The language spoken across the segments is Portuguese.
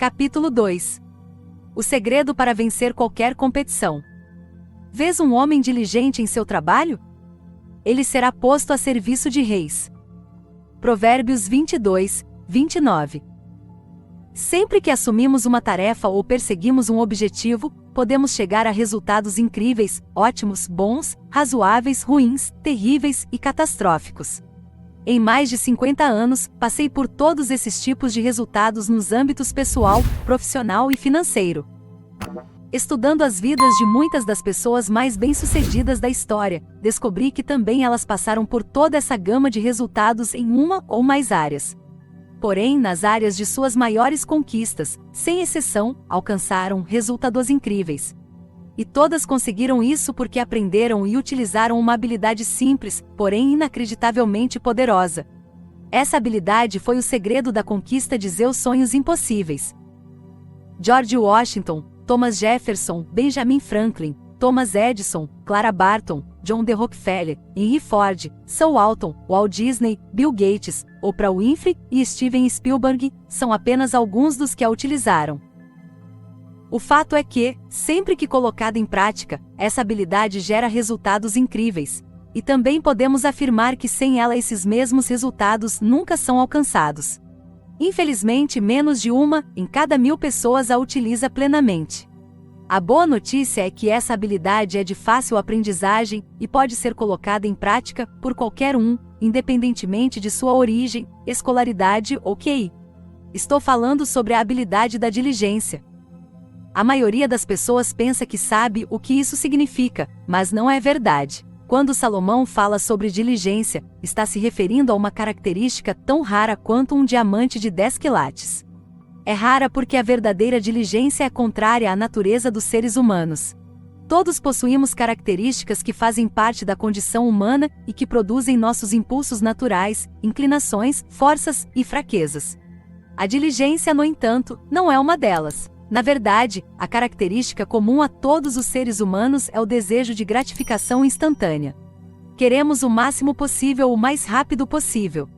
Capítulo 2. O segredo para vencer qualquer competição. Vês um homem diligente em seu trabalho? Ele será posto a serviço de reis. Provérbios 22, 29. Sempre que assumimos uma tarefa ou perseguimos um objetivo, podemos chegar a resultados incríveis, ótimos, bons, razoáveis, ruins, terríveis e catastróficos. Em mais de 50 anos, passei por todos esses tipos de resultados nos âmbitos pessoal, profissional e financeiro. Estudando as vidas de muitas das pessoas mais bem-sucedidas da história, descobri que também elas passaram por toda essa gama de resultados em uma ou mais áreas. Porém, nas áreas de suas maiores conquistas, sem exceção, alcançaram resultados incríveis. E todas conseguiram isso porque aprenderam e utilizaram uma habilidade simples, porém inacreditavelmente poderosa. Essa habilidade foi o segredo da conquista de seus sonhos impossíveis. George Washington, Thomas Jefferson, Benjamin Franklin, Thomas Edison, Clara Barton, John D. Rockefeller, Henry Ford, Sam Walton, Walt Disney, Bill Gates, Oprah Winfrey e Steven Spielberg são apenas alguns dos que a utilizaram. O fato é que, sempre que colocada em prática, essa habilidade gera resultados incríveis. E também podemos afirmar que sem ela esses mesmos resultados nunca são alcançados. Infelizmente, menos de uma em cada 1000 pessoas a utiliza plenamente. A boa notícia é que essa habilidade é de fácil aprendizagem e pode ser colocada em prática por qualquer um, independentemente de sua origem, escolaridade ou QI. Estou falando sobre a habilidade da diligência. A maioria das pessoas pensa que sabe o que isso significa, mas não é verdade. Quando Salomão fala sobre diligência, está se referindo a uma característica tão rara quanto um diamante de 10 quilates. É rara porque a verdadeira diligência é contrária à natureza dos seres humanos. Todos possuímos características que fazem parte da condição humana e que produzem nossos impulsos naturais, inclinações, forças e fraquezas. A diligência, no entanto, não é uma delas. Na verdade, a característica comum a todos os seres humanos é o desejo de gratificação instantânea. Queremos o máximo possível o mais rápido possível.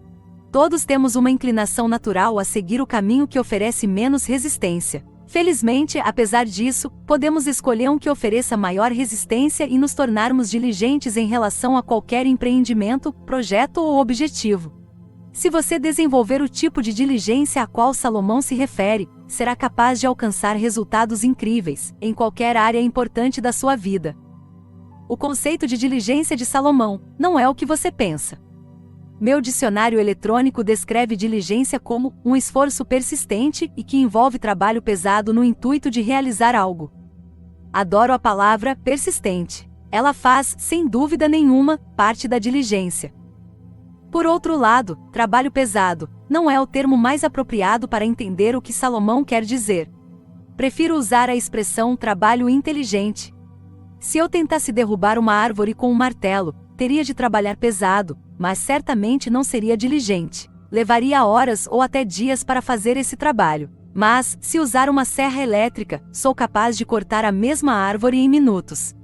Todos temos uma inclinação natural a seguir o caminho que oferece menos resistência. Felizmente, apesar disso, podemos escolher um que ofereça maior resistência e nos tornarmos diligentes em relação a qualquer empreendimento, projeto ou objetivo. Se você desenvolver o tipo de diligência a qual Salomão se refere, será capaz de alcançar resultados incríveis, em qualquer área importante da sua vida. O conceito de diligência de Salomão não é o que você pensa. Meu dicionário eletrônico descreve diligência como um esforço persistente e que envolve trabalho pesado no intuito de realizar algo. Adoro a palavra persistente. Ela faz, sem dúvida nenhuma, parte da diligência. Por outro lado, trabalho pesado não é o termo mais apropriado para entender o que Salomão quer dizer. Prefiro usar a expressão trabalho inteligente. Se eu tentasse derrubar uma árvore com um martelo, teria de trabalhar pesado, mas certamente não seria diligente. Levaria horas ou até dias para fazer esse trabalho. Mas, se usar uma serra elétrica, sou capaz de cortar a mesma árvore em minutos.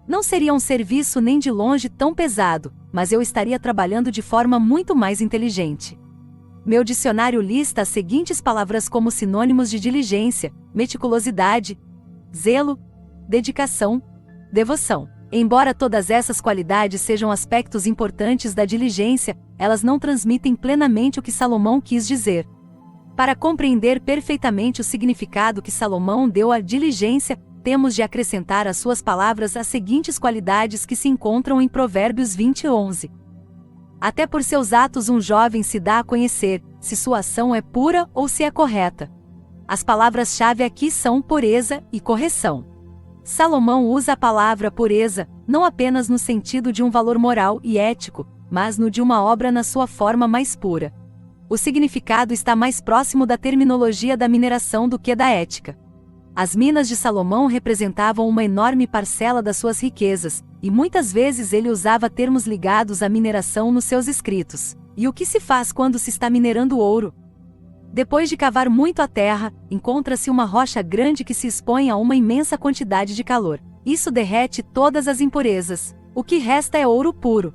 Não seria um serviço nem de longe tão pesado, mas eu estaria trabalhando de forma muito mais inteligente. Meu dicionário lista as seguintes palavras como sinônimos de diligência: meticulosidade, zelo, dedicação, devoção. Embora todas essas qualidades sejam aspectos importantes da diligência, elas não transmitem plenamente o que Salomão quis dizer. Para compreender perfeitamente o significado que Salomão deu à diligência, temos de acrescentar às suas palavras as seguintes qualidades que se encontram em Provérbios 20:11. Até por seus atos um jovem se dá a conhecer, se sua ação é pura ou se é correta. As palavras-chave aqui são pureza e correção. Salomão usa a palavra pureza, não apenas no sentido de um valor moral e ético, mas no de uma obra na sua forma mais pura. O significado está mais próximo da terminologia da mineração do que da ética. As minas de Salomão representavam uma enorme parcela das suas riquezas, e muitas vezes ele usava termos ligados à mineração nos seus escritos. E o que se faz quando se está minerando ouro? Depois de cavar muito a terra, encontra-se uma rocha grande que se expõe a uma imensa quantidade de calor. Isso derrete todas as impurezas. O que resta é ouro puro.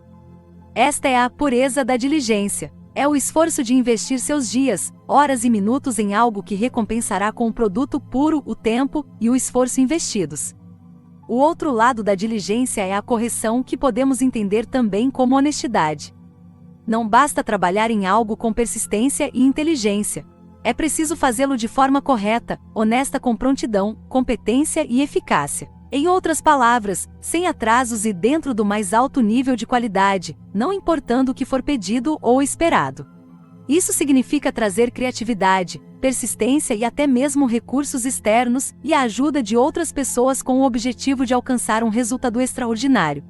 Esta é a pureza da diligência. É o esforço de investir seus dias, horas e minutos em algo que recompensará com um produto puro o tempo e o esforço investidos. O outro lado da diligência é a correção, que podemos entender também como honestidade. Não basta trabalhar em algo com persistência e inteligência. É preciso fazê-lo de forma correta, honesta, com prontidão, competência e eficácia. Em outras palavras, sem atrasos e dentro do mais alto nível de qualidade, não importando o que for pedido ou esperado. Isso significa trazer criatividade, persistência e até mesmo recursos externos e a ajuda de outras pessoas com o objetivo de alcançar um resultado extraordinário.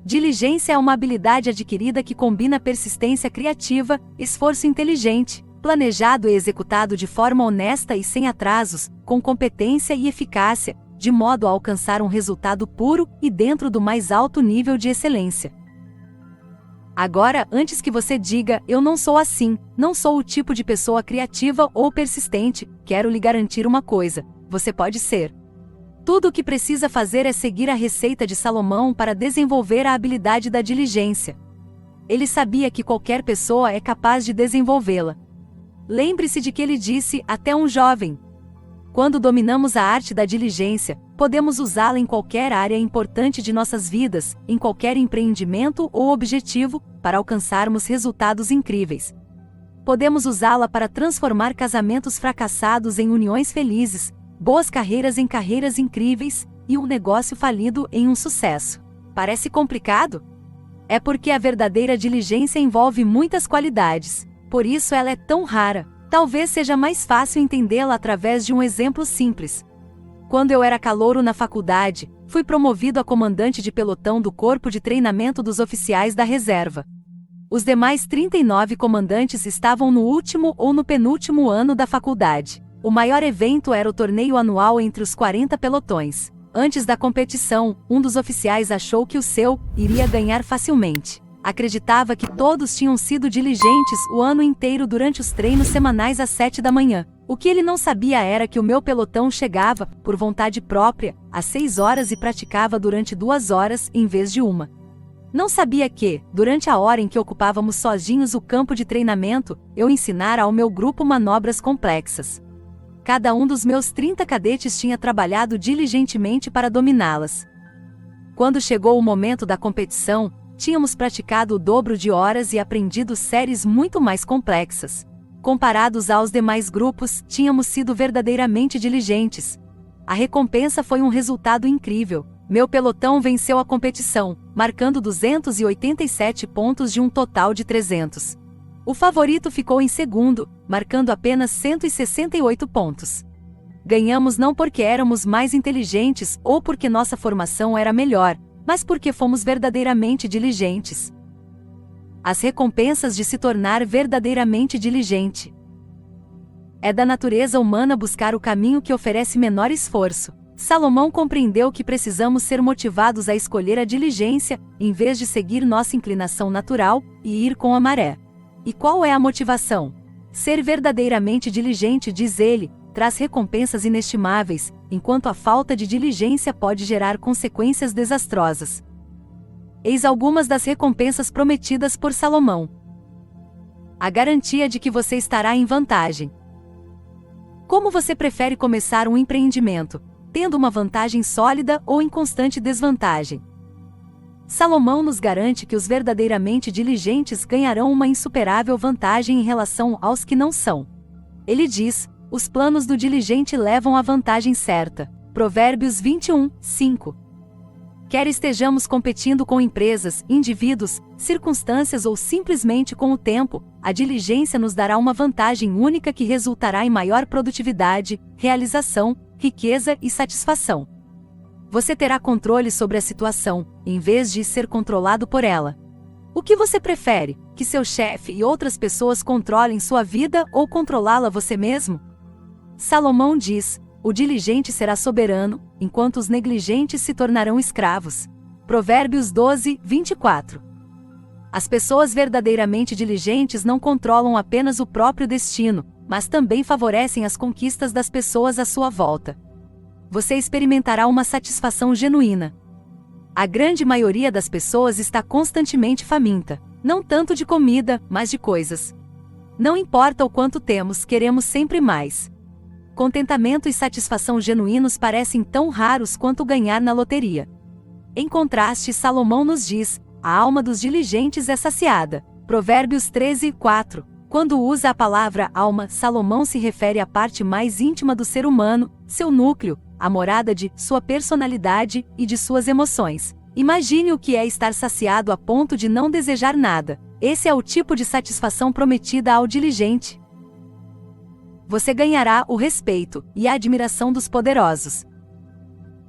Diligência é uma habilidade adquirida que combina persistência criativa, esforço inteligente, planejado e executado de forma honesta e sem atrasos, com competência e eficácia, de modo a alcançar um resultado puro e dentro do mais alto nível de excelência. Agora, antes que você diga, eu não sou assim, não sou o tipo de pessoa criativa ou persistente, quero lhe garantir uma coisa: você pode ser. Tudo o que precisa fazer é seguir a receita de Salomão para desenvolver a habilidade da diligência. Ele sabia que qualquer pessoa é capaz de desenvolvê-la. Lembre-se de que ele disse, até um jovem. Quando dominamos a arte da diligência, podemos usá-la em qualquer área importante de nossas vidas, em qualquer empreendimento ou objetivo, para alcançarmos resultados incríveis. Podemos usá-la para transformar casamentos fracassados em uniões felizes, boas carreiras em carreiras incríveis, e um negócio falido em um sucesso. Parece complicado? É porque a verdadeira diligência envolve muitas qualidades, por isso ela é tão rara. Talvez seja mais fácil entendê-la através de um exemplo simples. Quando eu era calouro na faculdade, fui promovido a comandante de pelotão do Corpo de Treinamento dos Oficiais da Reserva. Os demais 39 comandantes estavam no último ou no penúltimo ano da faculdade. O maior evento era o torneio anual entre os 40 pelotões. Antes da competição, um dos oficiais achou que o seu iria ganhar facilmente. Acreditava que todos tinham sido diligentes o ano inteiro durante os treinos semanais às 7 da manhã. O que ele não sabia era que o meu pelotão chegava, por vontade própria, às 6 horas e praticava durante 2 horas, em vez de uma. Não sabia que, durante a hora em que ocupávamos sozinhos o campo de treinamento, eu ensinara ao meu grupo manobras complexas. Cada um dos meus 30 cadetes tinha trabalhado diligentemente para dominá-las. Quando chegou o momento da competição, tínhamos praticado o dobro de horas e aprendido séries muito mais complexas. Comparados aos demais grupos, tínhamos sido verdadeiramente diligentes. A recompensa foi um resultado incrível. Meu pelotão venceu a competição, marcando 287 pontos de um total de 300. O favorito ficou em segundo, marcando apenas 168 pontos. Ganhamos não porque éramos mais inteligentes ou porque nossa formação era melhor, mas porque fomos verdadeiramente diligentes. As recompensas de se tornar verdadeiramente diligente. É da natureza humana buscar o caminho que oferece menor esforço. Salomão compreendeu que precisamos ser motivados a escolher a diligência, em vez de seguir nossa inclinação natural e ir com a maré. E qual é a motivação? Ser verdadeiramente diligente, diz ele, traz recompensas inestimáveis, enquanto a falta de diligência pode gerar consequências desastrosas. Eis algumas das recompensas prometidas por Salomão. A garantia de que você estará em vantagem. Como você prefere começar um empreendimento, tendo uma vantagem sólida ou em constante desvantagem? Salomão nos garante que os verdadeiramente diligentes ganharão uma insuperável vantagem em relação aos que não são. Ele diz: os planos do diligente levam à vantagem certa. Provérbios 21, 5. Quer estejamos competindo com empresas, indivíduos, circunstâncias ou simplesmente com o tempo, a diligência nos dará uma vantagem única que resultará em maior produtividade, realização, riqueza e satisfação. Você terá controle sobre a situação, em vez de ser controlado por ela. O que você prefere? Que seu chefe e outras pessoas controlem sua vida ou controlá-la você mesmo? Salomão diz: o diligente será soberano, enquanto os negligentes se tornarão escravos. Provérbios 12, 24. As pessoas verdadeiramente diligentes não controlam apenas o próprio destino, mas também favorecem as conquistas das pessoas à sua volta. Você experimentará uma satisfação genuína. A grande maioria das pessoas está constantemente faminta, não tanto de comida, mas de coisas. Não importa o quanto temos, queremos sempre mais. Contentamento e satisfação genuínos parecem tão raros quanto ganhar na loteria. Em contraste, Salomão nos diz: a alma dos diligentes é saciada. Provérbios 13:4. Quando usa a palavra alma, Salomão se refere à parte mais íntima do ser humano, seu núcleo, a morada de sua personalidade e de suas emoções. Imagine o que é estar saciado a ponto de não desejar nada. Esse é o tipo de satisfação prometida ao diligente. Você ganhará o respeito e a admiração dos poderosos.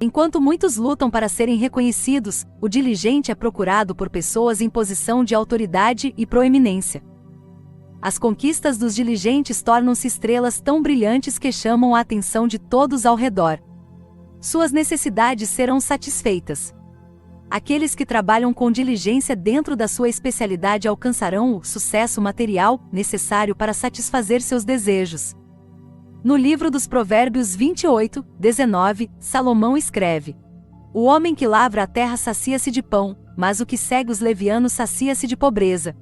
Enquanto muitos lutam para serem reconhecidos, o diligente é procurado por pessoas em posição de autoridade e proeminência. As conquistas dos diligentes tornam-se estrelas tão brilhantes que chamam a atenção de todos ao redor. Suas necessidades serão satisfeitas. Aqueles que trabalham com diligência dentro da sua especialidade alcançarão o sucesso material necessário para satisfazer seus desejos. No livro dos Provérbios 28:19, Salomão escreve: o homem que lavra a terra sacia-se de pão, mas o que segue os levianos sacia-se de pobreza.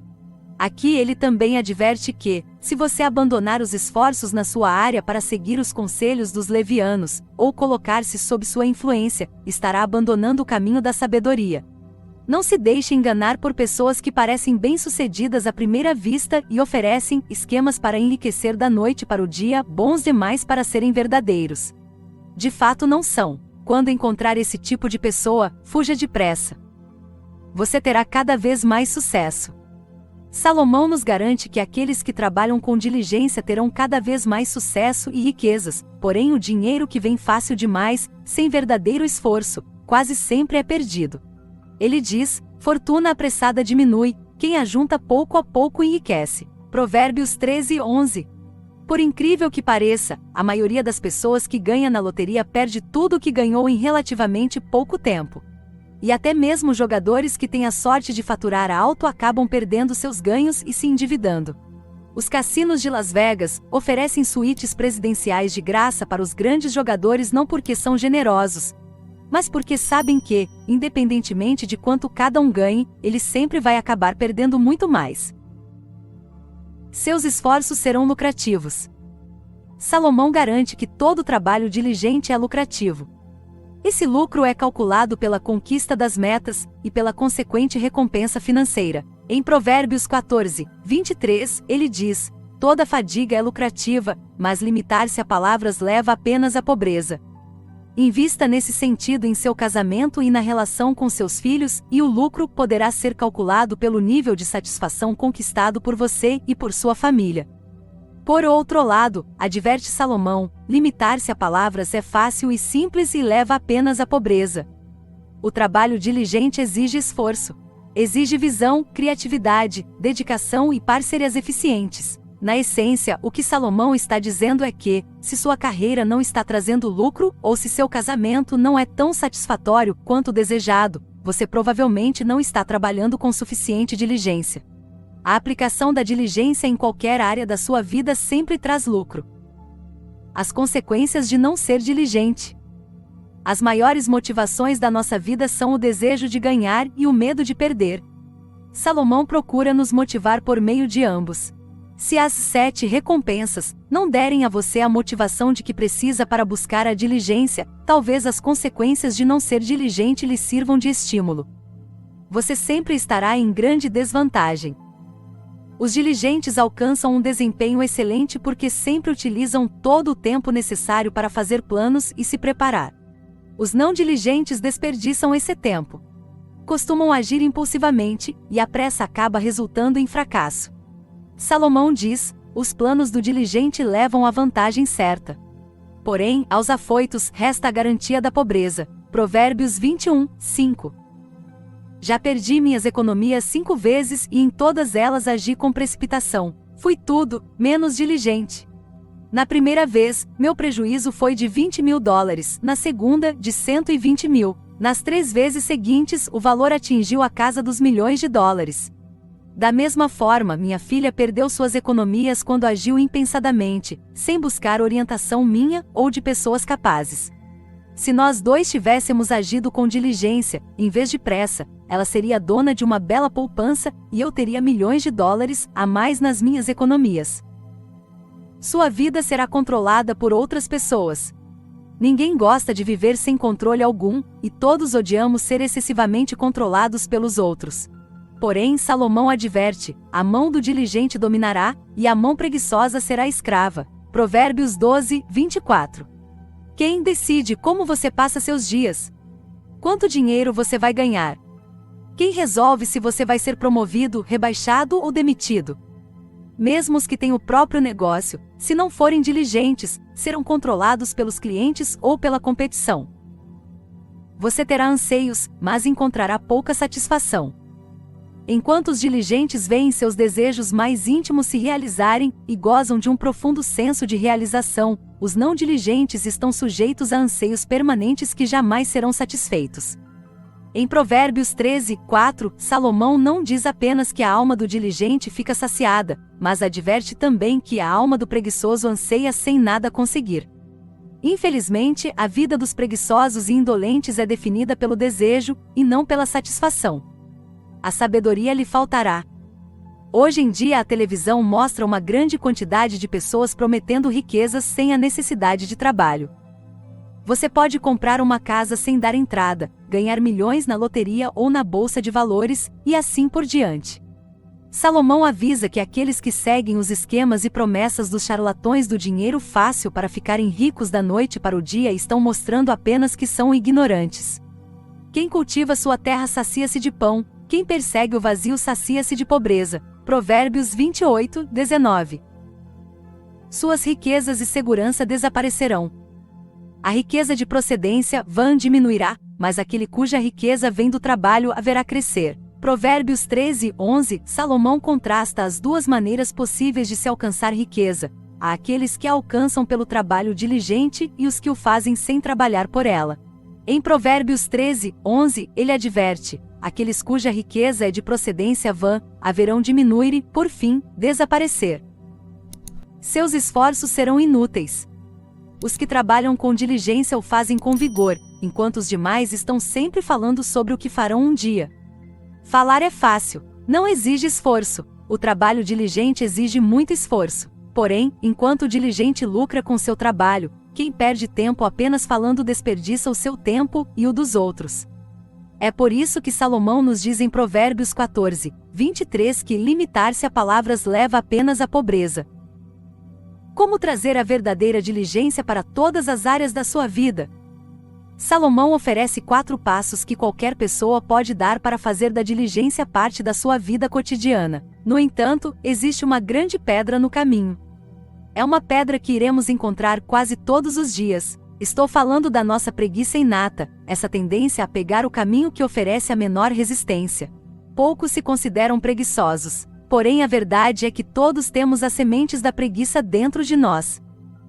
Aqui ele também adverte que, se você abandonar os esforços na sua área para seguir os conselhos dos levianos, ou colocar-se sob sua influência, estará abandonando o caminho da sabedoria. Não se deixe enganar por pessoas que parecem bem-sucedidas à primeira vista e oferecem esquemas para enriquecer da noite para o dia, bons demais para serem verdadeiros. De fato não são. Quando encontrar esse tipo de pessoa, fuja depressa. Você terá cada vez mais sucesso. Salomão nos garante que aqueles que trabalham com diligência terão cada vez mais sucesso e riquezas, porém o dinheiro que vem fácil demais, sem verdadeiro esforço, quase sempre é perdido. Ele diz: fortuna apressada diminui, quem ajunta pouco a pouco enriquece. Provérbios 13:11. Por incrível que pareça, a maioria das pessoas que ganha na loteria perde tudo o que ganhou em relativamente pouco tempo. E até mesmo jogadores que têm a sorte de faturar alto acabam perdendo seus ganhos e se endividando. Os cassinos de Las Vegas oferecem suítes presidenciais de graça para os grandes jogadores não porque são generosos, mas porque sabem que, independentemente de quanto cada um ganhe, ele sempre vai acabar perdendo muito mais. Seus esforços serão lucrativos. Salomão garante que todo trabalho diligente é lucrativo. Esse lucro é calculado pela conquista das metas e pela consequente recompensa financeira. Em Provérbios 14:23, ele diz: toda fadiga é lucrativa, mas limitar-se a palavras leva apenas à pobreza. Invista nesse sentido em seu casamento e na relação com seus filhos, e o lucro poderá ser calculado pelo nível de satisfação conquistado por você e por sua família. Por outro lado, adverte Salomão, limitar-se a palavras é fácil e simples e leva apenas à pobreza. O trabalho diligente exige esforço. Exige visão, criatividade, dedicação e parcerias eficientes. Na essência, o que Salomão está dizendo é que, se sua carreira não está trazendo lucro, ou se seu casamento não é tão satisfatório quanto desejado, você provavelmente não está trabalhando com suficiente diligência. A aplicação da diligência em qualquer área da sua vida sempre traz lucro. As consequências de não ser diligente. As maiores motivações da nossa vida são o desejo de ganhar e o medo de perder. Salomão procura nos motivar por meio de ambos. Se as 7 recompensas não derem a você a motivação de que precisa para buscar a diligência, talvez as consequências de não ser diligente lhe sirvam de estímulo. Você sempre estará em grande desvantagem. Os diligentes alcançam um desempenho excelente porque sempre utilizam todo o tempo necessário para fazer planos e se preparar. Os não diligentes desperdiçam esse tempo. Costumam agir impulsivamente, e a pressa acaba resultando em fracasso. Salomão diz: os planos do diligente levam à vantagem certa. Porém, aos afoitos resta a garantia da pobreza. Provérbios 21:5. Já perdi minhas economias 5 vezes e em todas elas agi com precipitação. Fui tudo, menos diligente. Na primeira vez, meu prejuízo foi de $20.000, na segunda, de $120.000. Nas 3 vezes seguintes, o valor atingiu a casa dos milhões de dólares. Da mesma forma, minha filha perdeu suas economias quando agiu impensadamente, sem buscar orientação minha ou de pessoas capazes. Se nós dois tivéssemos agido com diligência, em vez de pressa, ela seria dona de uma bela poupança e eu teria milhões de dólares a mais nas minhas economias. Sua vida será controlada por outras pessoas. Ninguém gosta de viver sem controle algum, e todos odiamos ser excessivamente controlados pelos outros. Porém, Salomão adverte: a mão do diligente dominará, e a mão preguiçosa será escrava. Provérbios 12, 24. Quem decide como você passa seus dias? Quanto dinheiro você vai ganhar? Quem resolve se você vai ser promovido, rebaixado ou demitido? Mesmo os que têm o próprio negócio, se não forem diligentes, serão controlados pelos clientes ou pela competição. Você terá anseios, mas encontrará pouca satisfação. Enquanto os diligentes veem seus desejos mais íntimos se realizarem e gozam de um profundo senso de realização, os não diligentes estão sujeitos a anseios permanentes que jamais serão satisfeitos. Em Provérbios 13, 4, Salomão não diz apenas que a alma do diligente fica saciada, mas adverte também que a alma do preguiçoso anseia sem nada conseguir. Infelizmente, a vida dos preguiçosos e indolentes é definida pelo desejo, e não pela satisfação. A sabedoria lhe faltará. Hoje em dia a televisão mostra uma grande quantidade de pessoas prometendo riquezas sem a necessidade de trabalho. Você pode comprar uma casa sem dar entrada, ganhar milhões na loteria ou na bolsa de valores, e assim por diante. Salomão avisa que aqueles que seguem os esquemas e promessas dos charlatões do dinheiro fácil para ficarem ricos da noite para o dia estão mostrando apenas que são ignorantes. Quem cultiva sua terra sacia-se de pão, quem persegue o vazio sacia-se de pobreza. Provérbios 28, 19. Suas riquezas e segurança desaparecerão. A riqueza de procedência vã diminuirá, mas aquele cuja riqueza vem do trabalho haverá crescer. Provérbios 13, 11, Salomão contrasta as duas maneiras possíveis de se alcançar riqueza: há aqueles que a alcançam pelo trabalho diligente e os que o fazem sem trabalhar por ela. Em Provérbios 13, 11, ele adverte: aqueles cuja riqueza é de procedência vã, haverão diminuir e, por fim, desaparecer. Seus esforços serão inúteis. Os que trabalham com diligência o fazem com vigor, enquanto os demais estão sempre falando sobre o que farão um dia. Falar é fácil, não exige esforço. O trabalho diligente exige muito esforço. Porém, enquanto o diligente lucra com seu trabalho, quem perde tempo apenas falando desperdiça o seu tempo e o dos outros. É por isso que Salomão nos diz em Provérbios 14, 23 que limitar-se a palavras leva apenas à pobreza. Como trazer a verdadeira diligência para todas as áreas da sua vida? Salomão oferece 4 passos que qualquer pessoa pode dar para fazer da diligência parte da sua vida cotidiana. No entanto, existe uma grande pedra no caminho. É uma pedra que iremos encontrar quase todos os dias. Estou falando da nossa preguiça inata, essa tendência a pegar o caminho que oferece a menor resistência. Poucos se consideram preguiçosos. Porém a verdade é que todos temos as sementes da preguiça dentro de nós.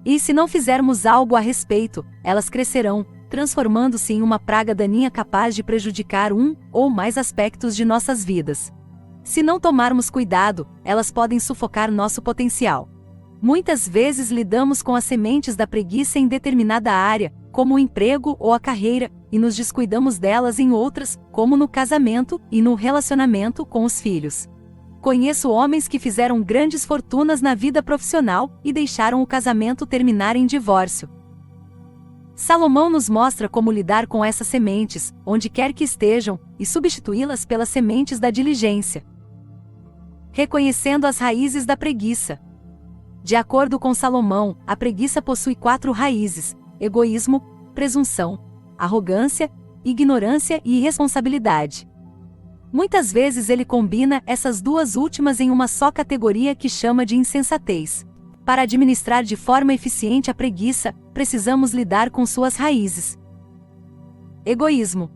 E se não fizermos algo a respeito, elas crescerão, transformando-se em uma praga daninha capaz de prejudicar um ou mais aspectos de nossas vidas. Se não tomarmos cuidado, elas podem sufocar nosso potencial. Muitas vezes lidamos com as sementes da preguiça em determinada área, como o emprego ou a carreira, e nos descuidamos delas em outras, como no casamento e no relacionamento com os filhos. Conheço homens que fizeram grandes fortunas na vida profissional e deixaram o casamento terminar em divórcio. Salomão nos mostra como lidar com essas sementes, onde quer que estejam, e substituí-las pelas sementes da diligência. Reconhecendo as raízes da preguiça. De acordo com Salomão, a preguiça possui 4 raízes: egoísmo, presunção, arrogância, ignorância e irresponsabilidade. Muitas vezes ele combina essas duas últimas em uma só categoria que chama de insensatez. Para administrar de forma eficiente a preguiça, precisamos lidar com suas raízes. Egoísmo.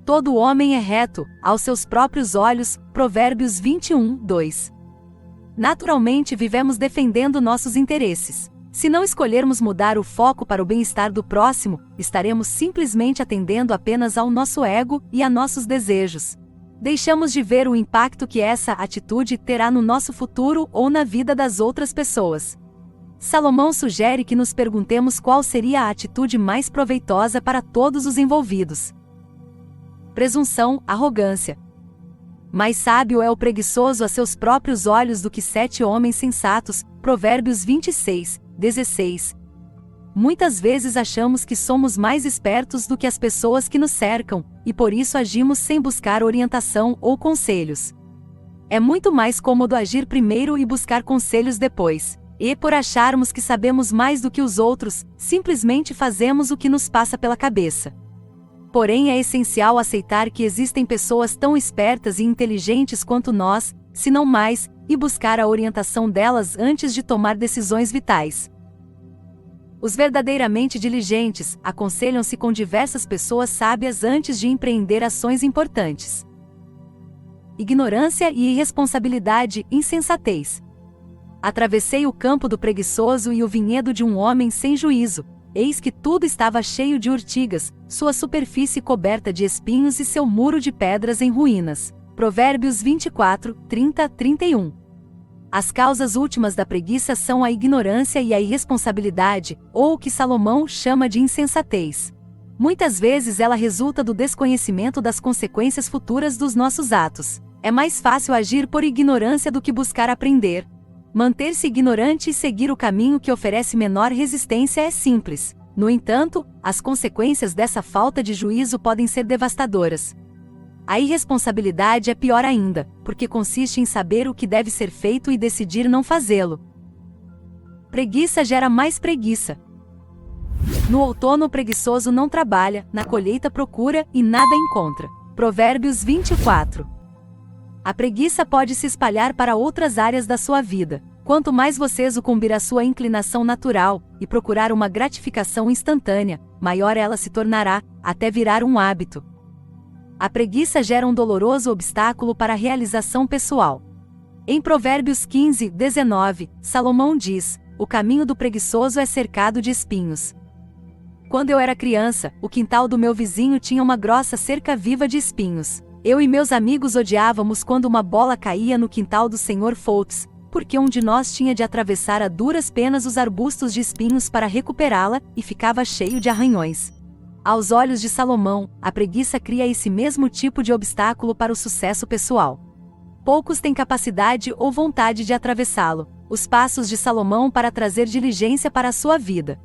Todo homem é reto, aos seus próprios olhos, Provérbios 21, 2. Naturalmente vivemos defendendo nossos interesses. Se não escolhermos mudar o foco para o bem-estar do próximo, estaremos simplesmente atendendo apenas ao nosso ego e a nossos desejos. Deixamos de ver o impacto que essa atitude terá no nosso futuro ou na vida das outras pessoas. Salomão sugere que nos perguntemos qual seria a atitude mais proveitosa para todos os envolvidos. presunção, arrogância. Mais sábio é o preguiçoso a seus próprios olhos do que 7 homens sensatos, Provérbios 26, 16. Muitas vezes achamos que somos mais espertos do que as pessoas que nos cercam, e por isso agimos sem buscar orientação ou conselhos. É muito mais cômodo agir primeiro e buscar conselhos depois. E por acharmos que sabemos mais do que os outros, simplesmente fazemos o que nos passa pela cabeça. Porém, é essencial aceitar que existem pessoas tão espertas e inteligentes quanto nós, se não mais, e buscar a orientação delas antes de tomar decisões vitais. Os verdadeiramente diligentes aconselham-se com diversas pessoas sábias antes de empreender ações importantes. Ignorância e irresponsabilidade, insensatez. Atravessei o campo do preguiçoso e o vinhedo de um homem sem juízo. Eis que tudo estava cheio de urtigas, sua superfície coberta de espinhos e seu muro de pedras em ruínas. Provérbios 24, 30, 31. As causas últimas da preguiça são a ignorância e a irresponsabilidade, ou o que Salomão chama de insensatez. Muitas vezes ela resulta do desconhecimento das consequências futuras dos nossos atos. É mais fácil agir por ignorância do que buscar aprender. Manter-se ignorante e seguir o caminho que oferece menor resistência é simples. No entanto, as consequências dessa falta de juízo podem ser devastadoras. A irresponsabilidade é pior ainda, porque consiste em saber o que deve ser feito e decidir não fazê-lo. Preguiça gera mais preguiça. No outono o preguiçoso não trabalha, na colheita procura e nada encontra. Provérbios 24. A preguiça pode se espalhar para outras áreas da sua vida. Quanto mais você sucumbir à sua inclinação natural e procurar uma gratificação instantânea, maior ela se tornará, até virar um hábito. A preguiça gera um doloroso obstáculo para a realização pessoal. Em Provérbios 15, 19, Salomão diz: o caminho do preguiçoso é cercado de espinhos. Quando eu era criança, o quintal do meu vizinho tinha uma grossa cerca viva de espinhos. Eu e meus amigos odiávamos quando uma bola caía no quintal do Sr. Foltz, porque um de nós tinha de atravessar a duras penas os arbustos de espinhos para recuperá-la, e ficava cheio de arranhões. Aos olhos de Salomão, a preguiça cria esse mesmo tipo de obstáculo para o sucesso pessoal. Poucos têm capacidade ou vontade de atravessá-lo. Os passos de Salomão para trazer diligência para a sua vida.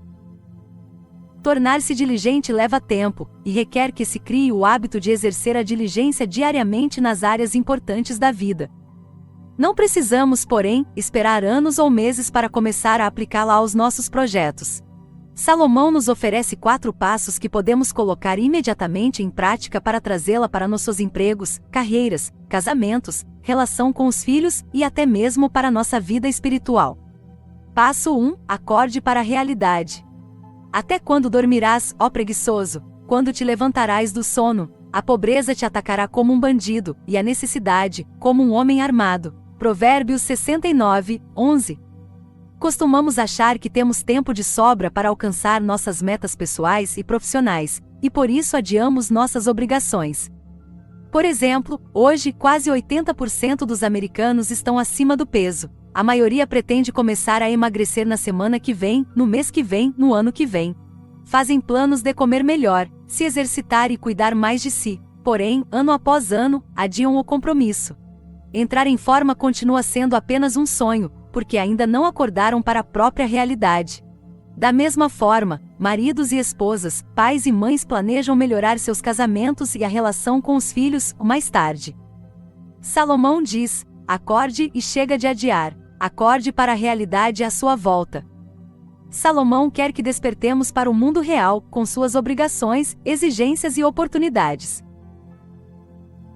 Tornar-se diligente leva tempo, e requer que se crie o hábito de exercer a diligência diariamente nas áreas importantes da vida. Não precisamos, porém, esperar anos ou meses para começar a aplicá-la aos nossos projetos. Salomão nos oferece 4 passos que podemos colocar imediatamente em prática para trazê-la para nossos empregos, carreiras, casamentos, relação com os filhos e até mesmo para nossa vida espiritual. Passo 1. Acorde para a realidade. Até quando dormirás, ó preguiçoso? Quando te levantarás do sono? A pobreza te atacará como um bandido, e a necessidade, como um homem armado. Provérbios 69, 11. Costumamos achar que temos tempo de sobra para alcançar nossas metas pessoais e profissionais, e por isso adiamos nossas obrigações. Por exemplo, hoje quase 80% dos americanos estão acima do peso. A maioria pretende começar a emagrecer na semana que vem, no mês que vem, no ano que vem. Fazem planos de comer melhor, se exercitar e cuidar mais de si, porém, ano após ano, adiam o compromisso. Entrar em forma continua sendo apenas um sonho, porque ainda não acordaram para a própria realidade. Da mesma forma, maridos e esposas, pais e mães planejam melhorar seus casamentos e a relação com os filhos mais tarde. Salomão diz: acorde e chega de adiar, acorde para a realidade à sua volta. Salomão quer que despertemos para o mundo real, com suas obrigações, exigências e oportunidades.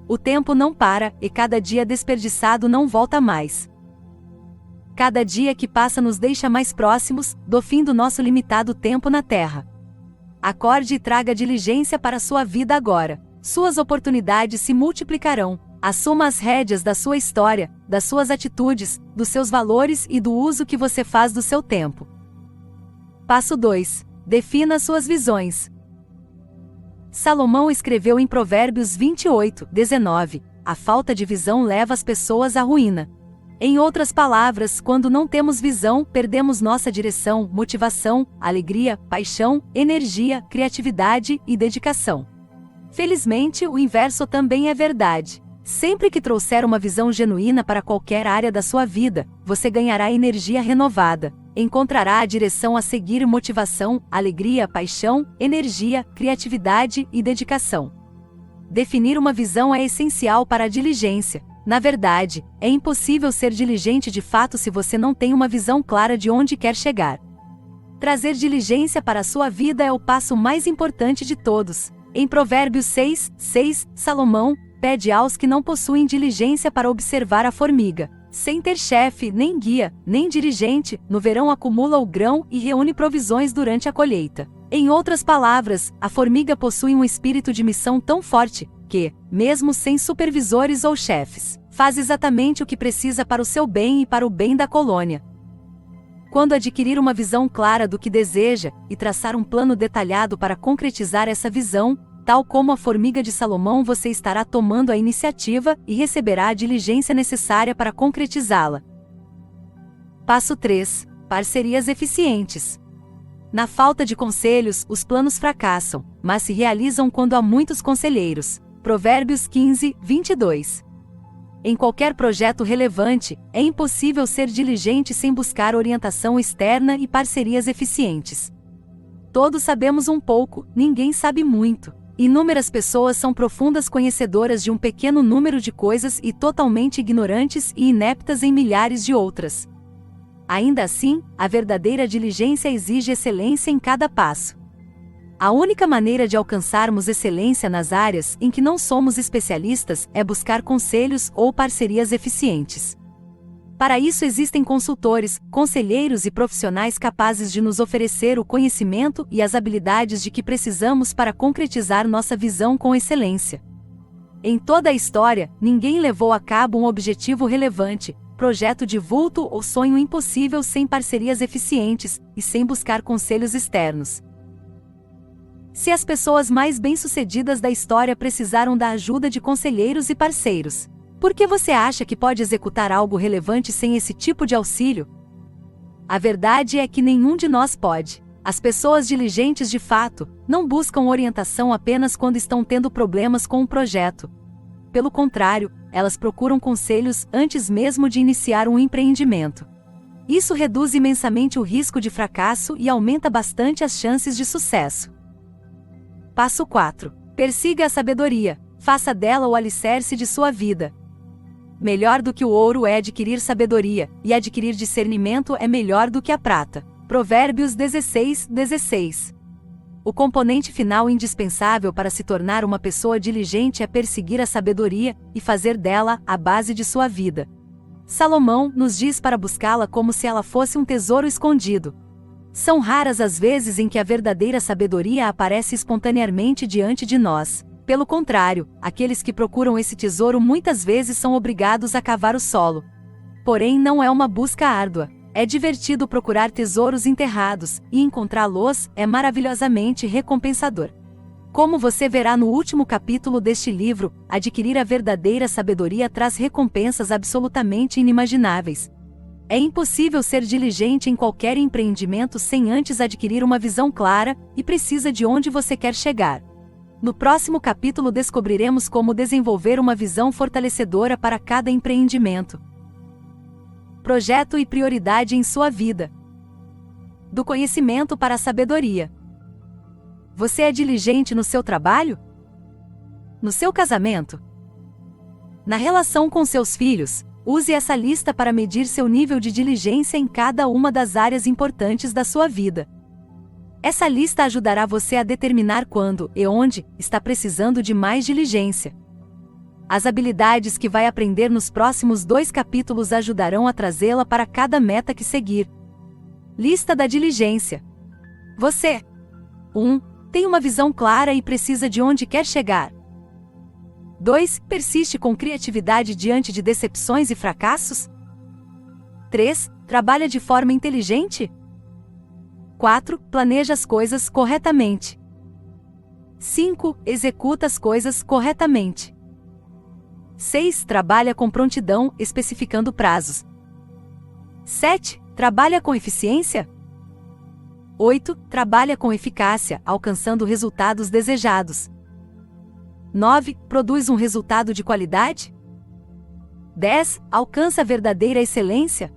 O tempo não para, e cada dia desperdiçado não volta mais. Cada dia que passa nos deixa mais próximos do fim do nosso limitado tempo na Terra. Acorde e traga diligência para a sua vida agora. Suas oportunidades se multiplicarão. Assuma as rédeas da sua história, das suas atitudes, dos seus valores e do uso que você faz do seu tempo. Passo 2. Defina suas visões. Salomão escreveu em Provérbios 28, 19, a falta de visão leva as pessoas à ruína. Em outras palavras, quando não temos visão, perdemos nossa direção, motivação, alegria, paixão, energia, criatividade e dedicação. Felizmente, o inverso também é verdade. Sempre que trouxer uma visão genuína para qualquer área da sua vida, você ganhará energia renovada. Encontrará a direção a seguir, motivação, alegria, paixão, energia, criatividade e dedicação. Definir uma visão é essencial para a diligência. Na verdade, é impossível ser diligente de fato se você não tem uma visão clara de onde quer chegar. Trazer diligência para a sua vida é o passo mais importante de todos. Em Provérbios 6:6, Salomão pede aos que não possuem diligência para observar a formiga. Sem ter chefe, nem guia, nem dirigente, no verão acumula o grão e reúne provisões durante a colheita. Em outras palavras, a formiga possui um espírito de missão tão forte que, mesmo sem supervisores ou chefes, faz exatamente o que precisa para o seu bem e para o bem da colônia. Quando adquirir uma visão clara do que deseja e traçar um plano detalhado para concretizar essa visão, tal como a formiga de Salomão, você estará tomando a iniciativa e receberá a diligência necessária para concretizá-la. Passo 3. Parcerias eficientes. Na falta de conselhos, os planos fracassam, mas se realizam quando há muitos conselheiros. Provérbios 15:22. Em qualquer projeto relevante, é impossível ser diligente sem buscar orientação externa e parcerias eficientes. Todos sabemos um pouco, ninguém sabe muito. Inúmeras pessoas são profundas conhecedoras de um pequeno número de coisas e totalmente ignorantes e ineptas em milhares de outras. Ainda assim, a verdadeira diligência exige excelência em cada passo. A única maneira de alcançarmos excelência nas áreas em que não somos especialistas é buscar conselhos ou parcerias eficientes. Para isso existem consultores, conselheiros e profissionais capazes de nos oferecer o conhecimento e as habilidades de que precisamos para concretizar nossa visão com excelência. Em toda a história, ninguém levou a cabo um objetivo relevante, projeto de vulto ou sonho impossível sem parcerias eficientes e sem buscar conselhos externos. Se as pessoas mais bem-sucedidas da história precisaram da ajuda de conselheiros e parceiros, por que você acha que pode executar algo relevante sem esse tipo de auxílio? A verdade é que nenhum de nós pode. As pessoas diligentes de fato não buscam orientação apenas quando estão tendo problemas com um projeto. Pelo contrário, elas procuram conselhos antes mesmo de iniciar um empreendimento. Isso reduz imensamente o risco de fracasso e aumenta bastante as chances de sucesso. Passo 4. Persiga a sabedoria. Faça dela o alicerce de sua vida. Melhor do que o ouro é adquirir sabedoria, e adquirir discernimento é melhor do que a prata. Provérbios 16:16. O componente final indispensável para se tornar uma pessoa diligente é perseguir a sabedoria e fazer dela a base de sua vida. Salomão nos diz para buscá-la como se ela fosse um tesouro escondido. São raras as vezes em que a verdadeira sabedoria aparece espontaneamente diante de nós. Pelo contrário, aqueles que procuram esse tesouro muitas vezes são obrigados a cavar o solo. Porém, não é uma busca árdua. É divertido procurar tesouros enterrados, e encontrá-los é maravilhosamente recompensador. Como você verá no último capítulo deste livro, adquirir a verdadeira sabedoria traz recompensas absolutamente inimagináveis. É impossível ser diligente em qualquer empreendimento sem antes adquirir uma visão clara, e precisa de onde você quer chegar. No próximo capítulo descobriremos como desenvolver uma visão fortalecedora para cada empreendimento. Projeto e prioridade em sua vida. Do conhecimento para a sabedoria. Você é diligente no seu trabalho? No seu casamento? Na relação com seus filhos, use essa lista para medir seu nível de diligência em cada uma das áreas importantes da sua vida. Essa lista ajudará você a determinar quando e onde está precisando de mais diligência. As habilidades que vai aprender nos próximos 2 capítulos ajudarão a trazê-la para cada meta que seguir. Lista da diligência. Você 1. Tem uma visão clara e precisa de onde quer chegar. 2. Persiste com criatividade diante de decepções e fracassos. 3. Trabalha de forma inteligente. 4. Planeja as coisas corretamente. 5. Executa as coisas corretamente. 6. Trabalha com prontidão, especificando prazos. 7. Trabalha com eficiência. 8. Trabalha com eficácia, alcançando resultados desejados. 9. Produz um resultado de qualidade? 10. Alcança verdadeira excelência?